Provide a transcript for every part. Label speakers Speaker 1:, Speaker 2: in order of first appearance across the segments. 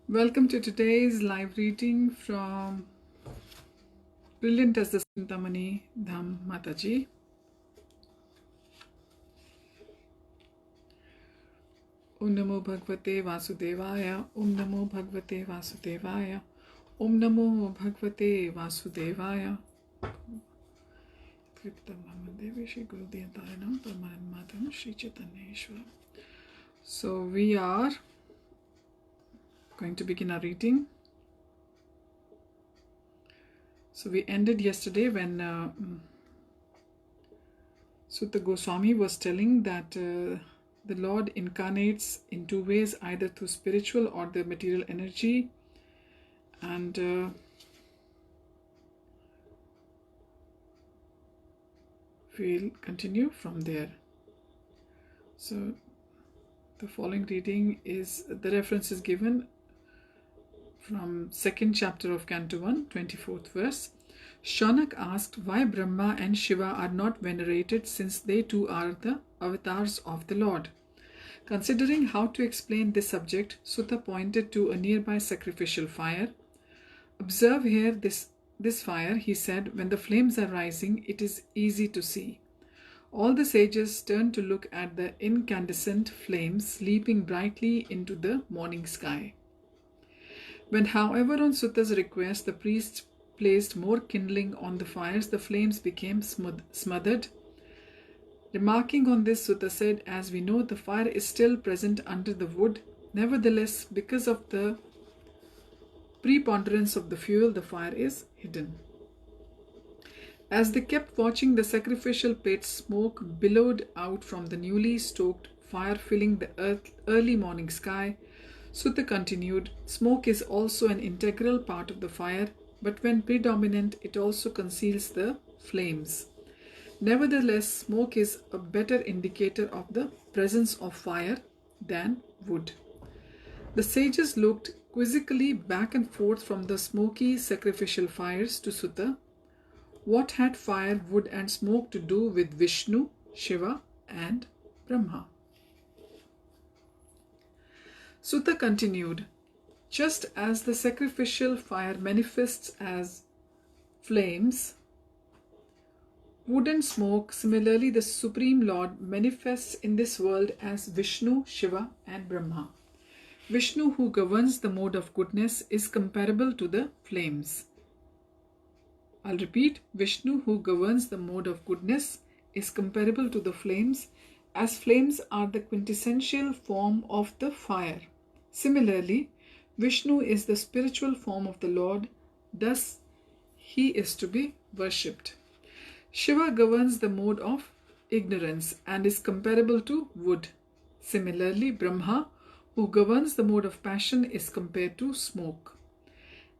Speaker 1: Welcome to today's live reading from Brilliant as the Sintamani Dham Mataji. Om Namo Bhagavate Vasudevaya. Om Namo Bhagavate Vasudevaya. Om Namo Bhagavate Vasudevaya. So we are going to begin our reading. So we ended yesterday when Sutta Goswami was telling that the Lord incarnates in two ways, either through spiritual or the material energy, and we'll continue from there. So the following reading is, the reference is given from 2nd chapter of Canto 1, 24th verse. Shanak asked why Brahma and Shiva are not venerated, since they too are the avatars of the Lord. Considering how to explain this subject, Sutta pointed to a nearby sacrificial fire. Observe here this fire, he said. When the flames are rising, it is easy to see. All the sages turned to look at the incandescent flames leaping brightly into the morning sky. When, however, on Sutta's request, the priest placed more kindling on the fires, the flames became smothered. Remarking on this, Sutta said, as we know, the fire is still present under the wood. Nevertheless, because of the preponderance of the fuel, the fire is hidden. As they kept watching, the sacrificial plate smoke billowed out from the newly stoked fire, filling the early morning sky. Sutta continued, smoke is also an integral part of the fire, but when predominant, it also conceals the flames. Nevertheless, smoke is a better indicator of the presence of fire than wood. The sages looked quizzically back and forth from the smoky sacrificial fires to Sutta. What had fire, wood, and smoke to do with Vishnu, Shiva, and Brahma? Sutta continued, just as the sacrificial fire manifests as flames, wood and smoke, similarly the Supreme Lord manifests in this world as Vishnu, Shiva, and Brahma. Vishnu, who governs the mode of goodness, is comparable to the flames. I'll repeat, Vishnu, who governs the mode of goodness, is comparable to the flames, as flames are the quintessential form of the fire. Similarly, Vishnu is the spiritual form of the Lord, thus he is to be worshipped. Shiva governs the mode of ignorance and is comparable to wood. Similarly, Brahma, who governs the mode of passion, is compared to smoke.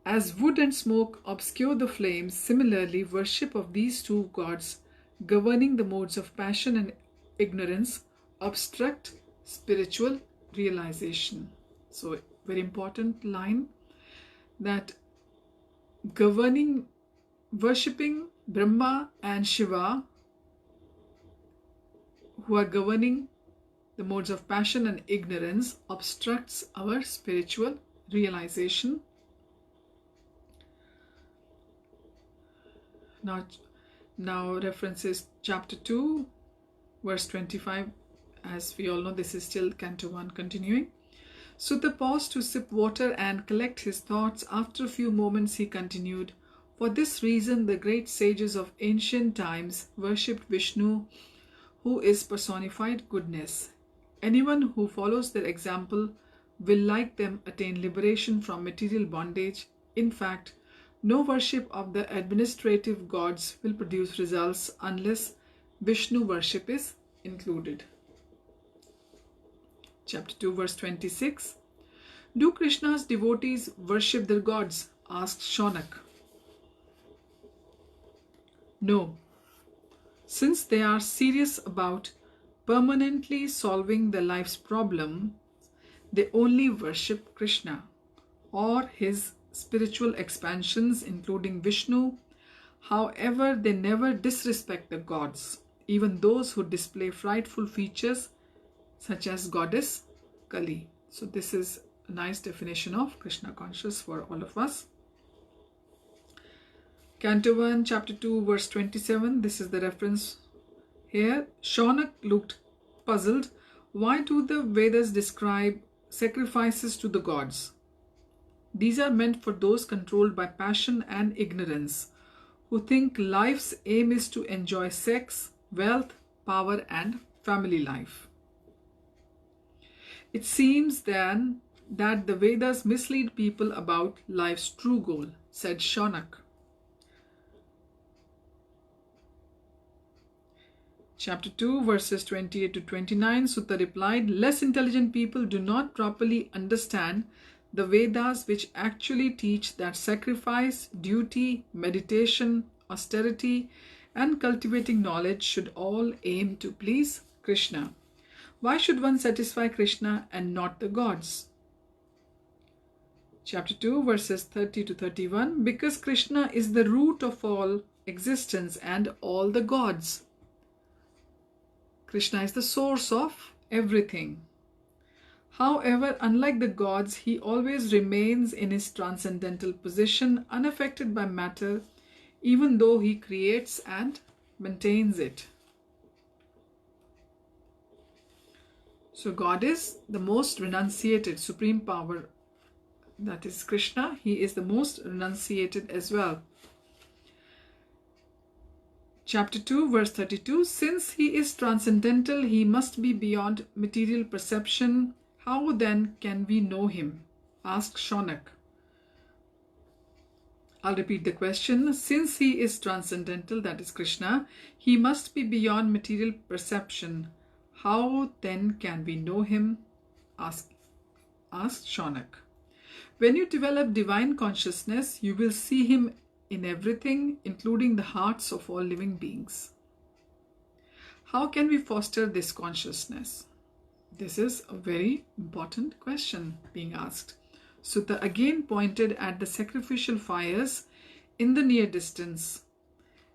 Speaker 1: As wood and smoke obscure the flames, similarly, worship of these two gods governing the modes of passion and ignorance obstruct spiritual realization. So, very important line, that worshipping Brahma and Shiva, who are governing the modes of passion and ignorance, obstructs our spiritual realization. Now references chapter 2, verse 25. As we all know, this is still Canto 1 continuing. Sutta paused to sip water and collect his thoughts. After a few moments, he continued, for this reason, the great sages of ancient times worshipped Vishnu, who is personified goodness. Anyone who follows their example will, like them, attain liberation from material bondage. In fact, no worship of the administrative gods will produce results unless Vishnu worship is included. Chapter 2, verse 26. Do Krishna's devotees worship their gods? Asked Shaunak. No. Since they are serious about permanently solving the life's problem, they only worship Krishna or his spiritual expansions, including Vishnu. However, they never disrespect the gods, even those who display frightful features such as goddess Kali. So this is a nice definition of Krishna conscious for all of us. Canto 1, chapter 2, verse 27. This is the reference here. Shaunak looked puzzled. Why do the Vedas describe sacrifices to the gods? These are meant for those controlled by passion and ignorance, who think life's aim is to enjoy sex, wealth, power, and family life. It seems then that the Vedas mislead people about life's true goal, said Shaunak. Chapter 2, verses 28 to 29, Sutta replied, less intelligent people do not properly understand the Vedas, which actually teach that sacrifice, duty, meditation, austerity, and cultivating knowledge should all aim to please Krishna. Why should one satisfy Krishna and not the gods? Chapter 2, verses 30 to 31, because Krishna is the root of all existence and all the gods. Krishna is the source of everything. However, unlike the gods, he always remains in his transcendental position, unaffected by matter, even though he creates and maintains it. So God is the most renunciated supreme power, that is Krishna. He is the most renunciated as well. Chapter 2, verse 32, since he is transcendental, he must be beyond material perception. How then can we know him? Asked Shaunak. I'll repeat the question. Since he is transcendental, that is Krishna, he must be beyond material perception. How then can we know him? Asked Shaunak. When you develop divine consciousness, you will see him in everything, including the hearts of all living beings. How can we foster this consciousness? This is a very important question being asked. Sutta again pointed at the sacrificial fires in the near distance.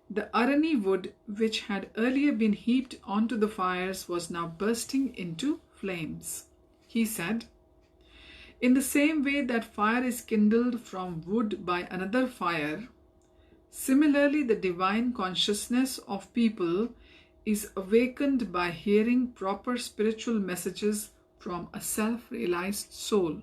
Speaker 1: The arani wood, which had earlier been heaped onto the fires, was now bursting into flames. He said, in the same way that fire is kindled from wood by another fire, similarly the divine consciousness of people is awakened by hearing proper spiritual messages from a self-realized soul.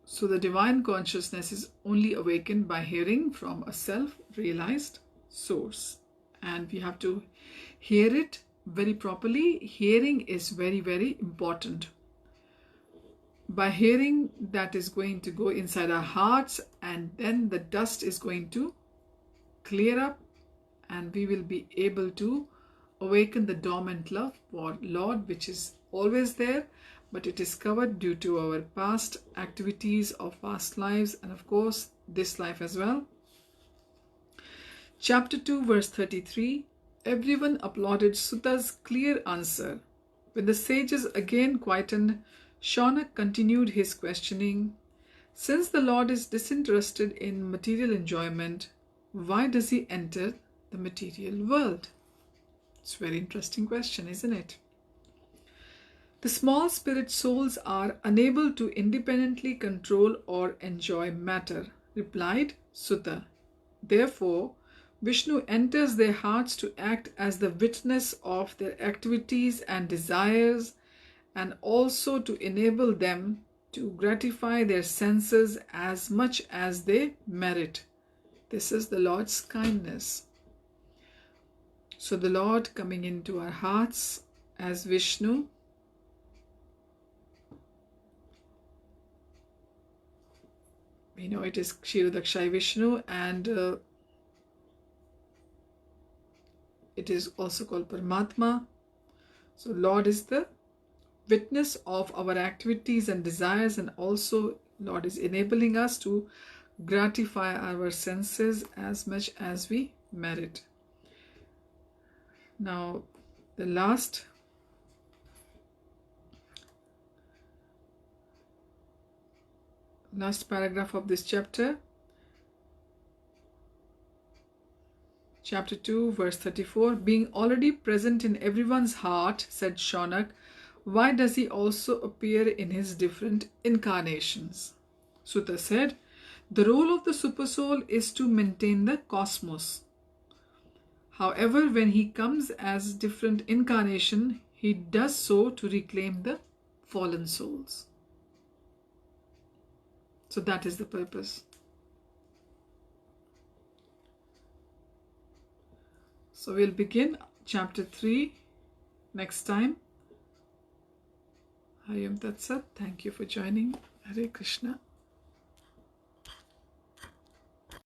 Speaker 1: So the divine consciousness is only awakened by hearing from a self-realized source. And we have to hear it very properly. Hearing is very, very important. By hearing, that is going to go inside our hearts, and then the dust is going to clear up, and we will be able to awaken the dormant love for Lord, which is always there, but it is covered due to our past activities of past lives, and of course this life as well. Chapter 2, verse 33, everyone applauded Sutta's clear answer. When the sages again quietened, Shaunak continued his questioning. Since the Lord is disinterested in material enjoyment, why does he enter the material world? It's a very interesting question, isn't it? The small spirit souls are unable to independently control or enjoy matter, replied Sutta. Therefore, Vishnu enters their hearts to act as the witness of their activities and desires, and also to enable them to gratify their senses as much as they merit. This is the Lord's kindness. So the Lord coming into our hearts as Vishnu, we know it is Kshirodakshayi Vishnu, and it is also called Paramatma. So Lord is the witness of our activities and desires, and also Lord is enabling us to gratify our senses as much as we merit. Now the last paragraph of this chapter, Chapter 2, verse 34. Being already present in everyone's heart, said Shaunak, why does he also appear in his different incarnations? Sutta said, the role of the Supersoul is to maintain the cosmos. However, when he comes as different incarnation, he does so to reclaim the fallen souls. So that is the purpose. So we'll begin chapter 3 next time. Hayam Tat Sat. Thank you for joining. Hare Krishna.